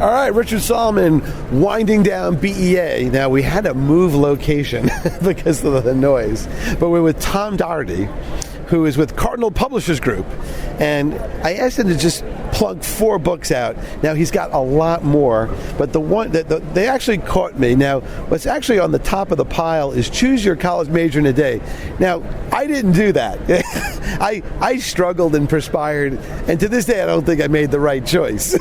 All right, Richard Solomon winding down BEA. Now, we had to move location because of the noise, but we're with Tom Doherty, who is with Cardinal Publishers Group. And I asked him to just plug 4 books out. Now, he's got a lot more, but the one that they actually caught me. Now, what's actually on the top of the pile is Choose Your College Major in a Day. Now, I didn't do that. I struggled and perspired, and to this day, I don't think I made the right choice.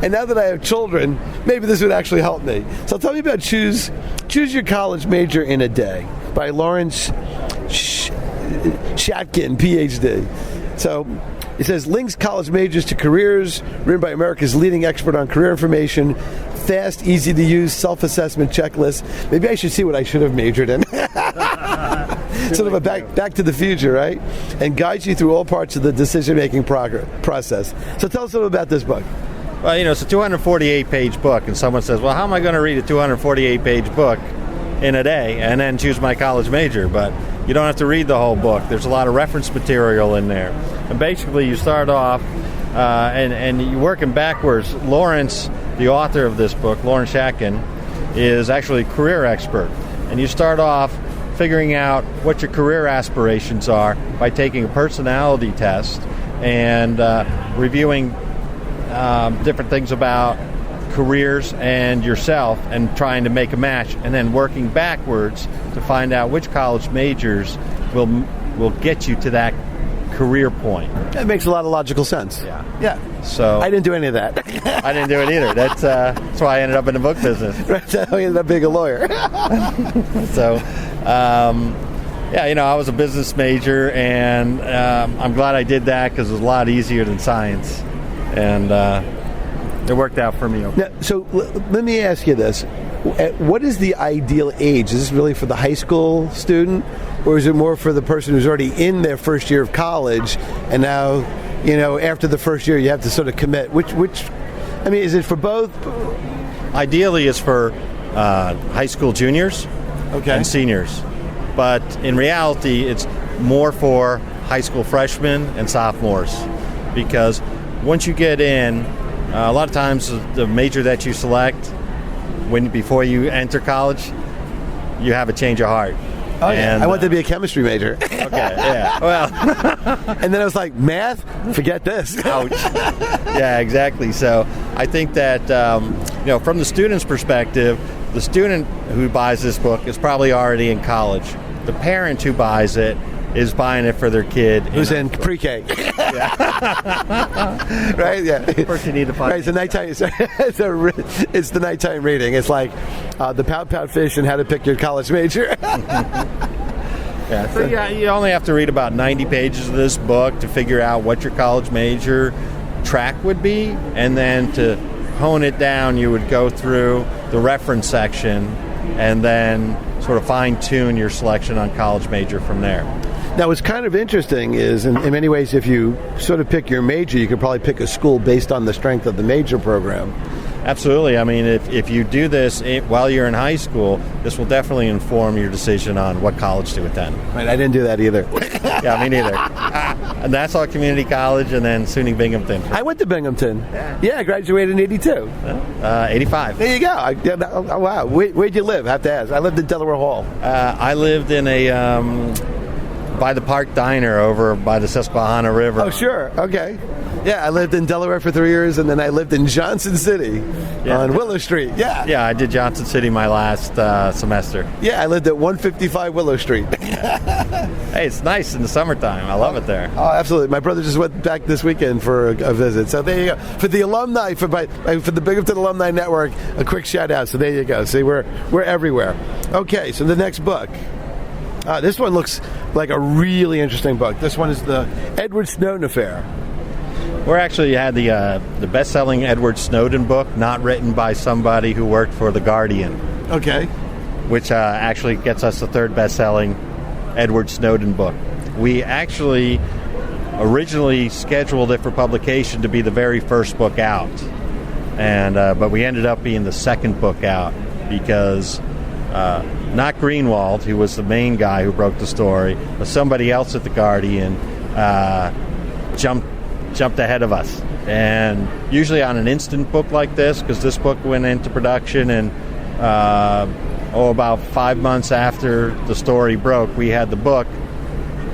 And now that I have children, maybe this would actually help me. So tell me about Choose Your College Major in a Day by Lawrence Shatkin, PhD. So it says, links college majors to careers, written by America's leading expert on career information, fast, easy to use, self-assessment checklist. Maybe I should see what I should have majored in. Sort of a back to the future, right? And guides you through all parts of the decision-making process. So tell us a little about this book. Well, it's a 248-page book, and someone says, well, how am I going to read a 248-page book in a day and then choose my college major? But you don't have to read the whole book. There's a lot of reference material in there. And basically, you start off and you're working backwards. Lawrence, the author of this book, Lawrence Shatkin, is actually a career expert. And you start off figuring out what your career aspirations are by taking a personality test and reviewing different things about careers and yourself and trying to make a match, and then working backwards to find out which college majors will get you to that career point. That makes a lot of logical sense. Yeah. So I didn't do any of that. I didn't do it either. That's why I ended up in the book business. Right, so I ended up being a lawyer. So, I was a business major, and I'm glad I did that because it was a lot easier than science, and it worked out for me. Okay. Now, so let me ask you this. What is the ideal age? Is this really for the high school student, or is it more for the person who's already in their first year of college and now, after the first year you have to sort of commit? Is it for both? Ideally, it's for high school juniors and seniors. But in reality, it's more for high school freshmen and sophomores, because once you get in, a lot of times the major that you select before you enter college, you have a change of heart. Oh, yeah. And I wanted to be a chemistry major. Okay, yeah. Well, and then I was like, math? Forget this. Ouch. Yeah, exactly. So I think that, from the student's perspective, the student who buys this book is probably already in college. The parent who buys it is buying it for their kid who's in pre-K. Right? Yeah. First, you need to find. Right. It's the nighttime. It's the nighttime reading. It's like the Pout Pout Fish and How to Pick Your College Major. Yeah. So you only have to read about 90 pages of this book to figure out what your college major track would be, and then to hone it down, you would go through the reference section and then sort of fine-tune your selection on college major from there. Now, what's kind of interesting is, in many ways, if you sort of pick your major, you could probably pick a school based on the strength of the major program. Absolutely. I mean, if you do this while you're in high school, this will definitely inform your decision on what college to attend. Right, I didn't do that either. Yeah, me neither. And that's all community college, and then SUNY Binghamton. I went to Binghamton. Yeah, I graduated in 82. 85. There you go. Oh, wow. Where'd you live? I have to ask. I lived in Delaware Hall. I lived in by the Park Diner over by the Susquehanna River. Oh, sure. Okay. Yeah, I lived in Delaware for 3 years, and then I lived in Johnson City on Willow Street. Yeah, I did Johnson City my last semester. Yeah, I lived at 155 Willow Street. Hey, it's nice in the summertime. I love it there. Oh, absolutely. My brother just went back this weekend for a visit. So there you go. For the alumni, for the Binghamton Alumni Network, a quick shout out. So there you go. See, we're everywhere. Okay, so the next book. This one looks like a really interesting book. This one is the Edward Snowden Affair. We're actually had the best-selling Edward Snowden book, not written by somebody who worked for The Guardian. Okay. Which actually gets us the third best-selling Edward Snowden book. We actually originally scheduled it for publication to be the very first book out, but we ended up being the second book out because not Greenwald, who was the main guy who broke the story, but somebody else at The Guardian jumped jumped ahead of us. And usually on an instant book like this, because this book went into production and about 5 months after the story broke, we had the book,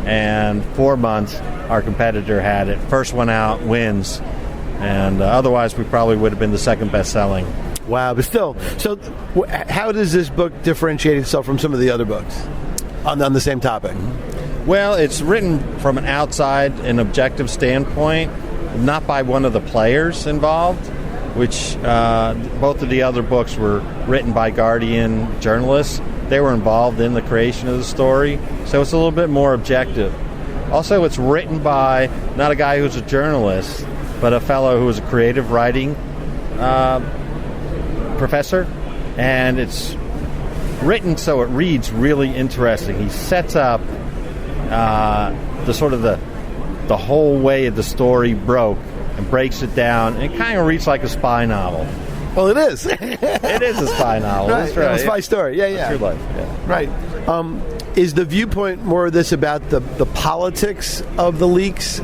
and 4 months our competitor had it. First one out wins, and otherwise we probably would have been the second best-selling. Wow, but still, so how does this book differentiate itself from some of the other books on the same topic? Well, it's written from an outside and objective standpoint, not by one of the players involved, which both of the other books were written by Guardian journalists. They were involved in the creation of the story, so it's a little bit more objective. Also, it's written by not a guy who's a journalist, but a fellow who is a creative writing professor, and it's written so it reads really interesting. He sets up the whole way the story broke and breaks it down, and it kind of reads like a spy novel. Well, it is. It is a spy novel. Right. That's right. A spy story. Yeah. True life. Yeah. Right. Is the viewpoint more of this about the politics of the leaks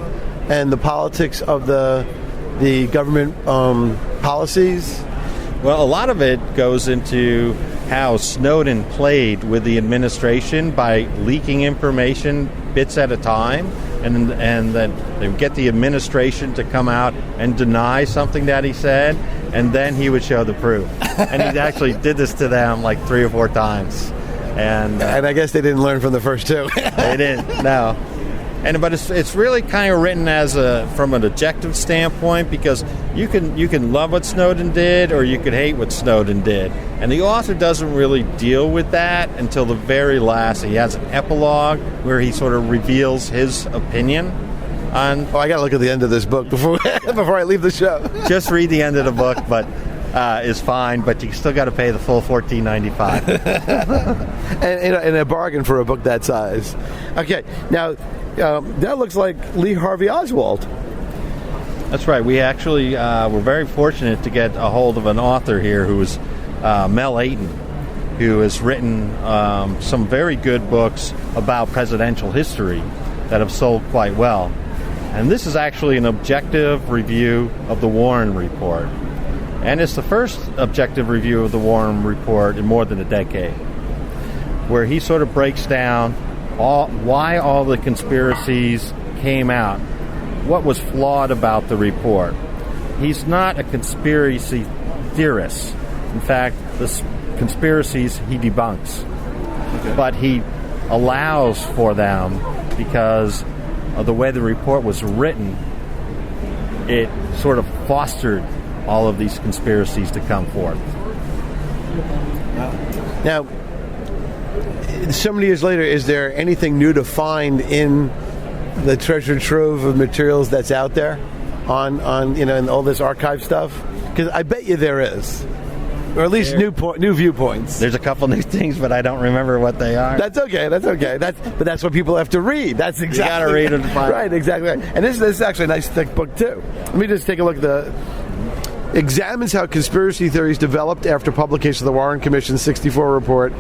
and the politics of the government policies? Well, a lot of it goes into how Snowden played with the administration by leaking information bits at a time, and then they would get the administration to come out and deny something that he said, and then he would show the proof. And he actually did this to them like 3 or 4 times. And I guess they didn't learn from the first 2. They didn't, no. But it's really kind of written as from an objective standpoint, because you can love what Snowden did or you could hate what Snowden did, and the author doesn't really deal with that until the very last. He has an epilogue where he sort of reveals his opinion on. Oh, I got to look at the end of this book before I leave the show. Just read the end of the book, but is fine. But you still got to pay the full $14.95. and a bargain for a book that size. Okay, now. That looks like Lee Harvey Oswald. That's right. We actually were very fortunate to get a hold of an author here who is Mel Ayton, who has written some very good books about presidential history that have sold quite well. And this is actually an objective review of the Warren Report. And it's the first objective review of the Warren Report in more than a decade, where he sort of breaks down why all the conspiracies came out, what was flawed about the report. He's not a conspiracy theorist. In fact, the conspiracies he debunks. Okay. But he allows for them because of the way the report was written. It sort of fostered all of these conspiracies to come forth. Now, so many years later, is there anything new to find in the treasure trove of materials that's out there on in all this archive stuff? Because I bet you there is, or at least new viewpoints. There's a couple new things, but I don't remember what they are. That's okay. But that's what people have to read. That's exactly. You got to read it to find. Right, exactly. And this is actually a nice thick book too. Let me just take a look at the. Examines how conspiracy theories developed after publication of the Warren Commission's 1964 report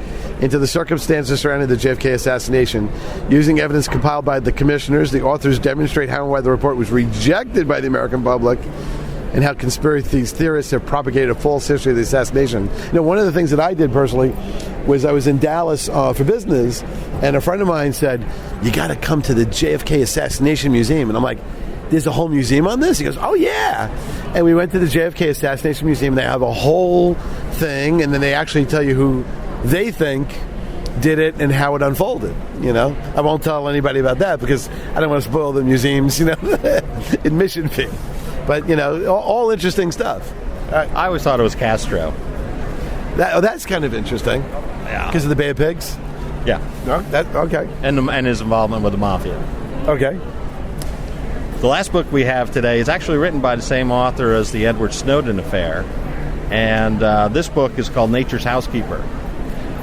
into the circumstances surrounding the JFK assassination. Using evidence compiled by the commissioners, the authors demonstrate how and why the report was rejected by the American public, and how conspiracy theorists have propagated a false history of the assassination. One of the things that I did personally was I was in Dallas for business, and a friend of mine said, "You got to come to the JFK Assassination Museum," and I'm like, "There's a whole museum on this?" He goes, "Oh, yeah." And we went to the JFK Assassination Museum. They have a whole thing, and then they actually tell you who they think did it and how it unfolded. I won't tell anybody about that because I don't want to spoil the museum's, admission fee. But, all interesting stuff. I always thought it was Castro. That's kind of interesting. Yeah. Because of the Bay of Pigs? Yeah. Okay. And his involvement with the mafia. Okay. The last book we have today is actually written by the same author as the Edward Snowden affair, and this book is called Nature's Housekeeper.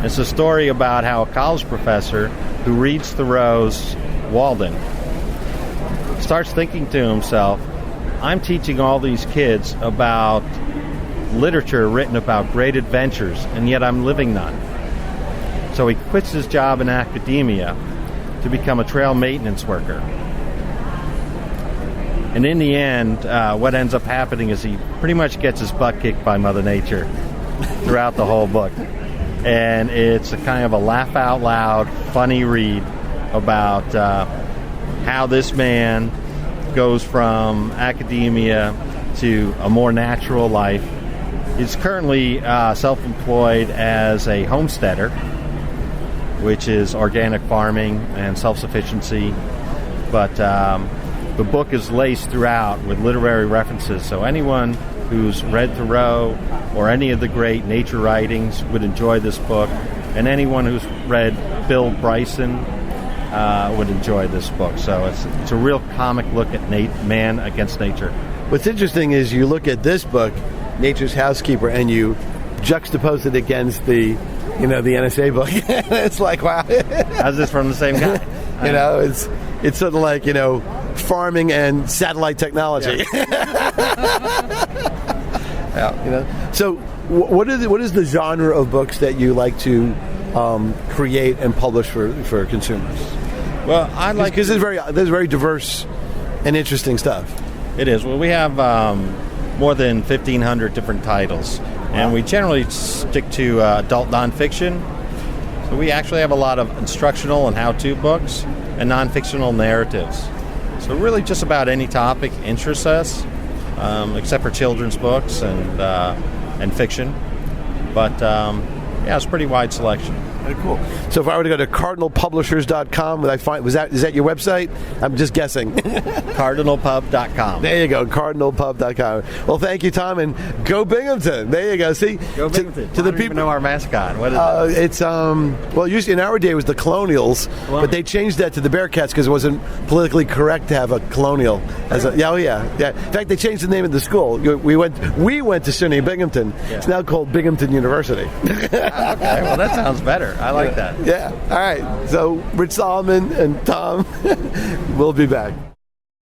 It's a story about how a college professor who reads Thoreau's Walden starts thinking to himself, I'm teaching all these kids about literature written about great adventures, and yet I'm living none. So he quits his job in academia to become a trail maintenance worker. And in the end, what ends up happening is he pretty much gets his butt kicked by Mother Nature throughout the whole book. And it's a kind of a laugh out loud, funny read about how this man goes from academia to a more natural life. He's currently self-employed as a homesteader, which is organic farming and self-sufficiency. But the book is laced throughout with literary references, so anyone who's read Thoreau or any of the great nature writings would enjoy this book, and anyone who's read Bill Bryson would enjoy this book. So it's a real comic look at man against nature. What's interesting is you look at this book, Nature's Housekeeper, and you juxtapose it against the NSA book. It's like, wow. How's this from the same guy? It's sort of like, farming and satellite technology. Yeah. So what is the genre of books that you like to create and publish for consumers? Well, I like, because there's very diverse and interesting stuff. It is. Well, we have more than 1,500 different titles, and we generally stick to adult nonfiction. So we actually have a lot of instructional and how-to books and non-fictional narratives. So really just about any topic interests us, except for children's books and fiction. But it's a pretty wide selection. Very cool. So if I were to go to cardinalpublishers.com, is that your website? I'm just guessing. Cardinalpub.com. There you go, cardinalpub.com. Well, thank you, Tom, and go Binghamton. There you go. See, go Binghamton. To the people even know our mascot. What is it? It's usually in our day it was the Colonials, but they changed that to the Bearcats because it wasn't politically correct to have a Colonial as a. Yeah. In fact, they changed the name of the school. We went to SUNY Binghamton. Yeah. It's now called Binghamton University. Okay, well that sounds better. I like that. Yeah. All right. So Rich Solomon and Tom will be back.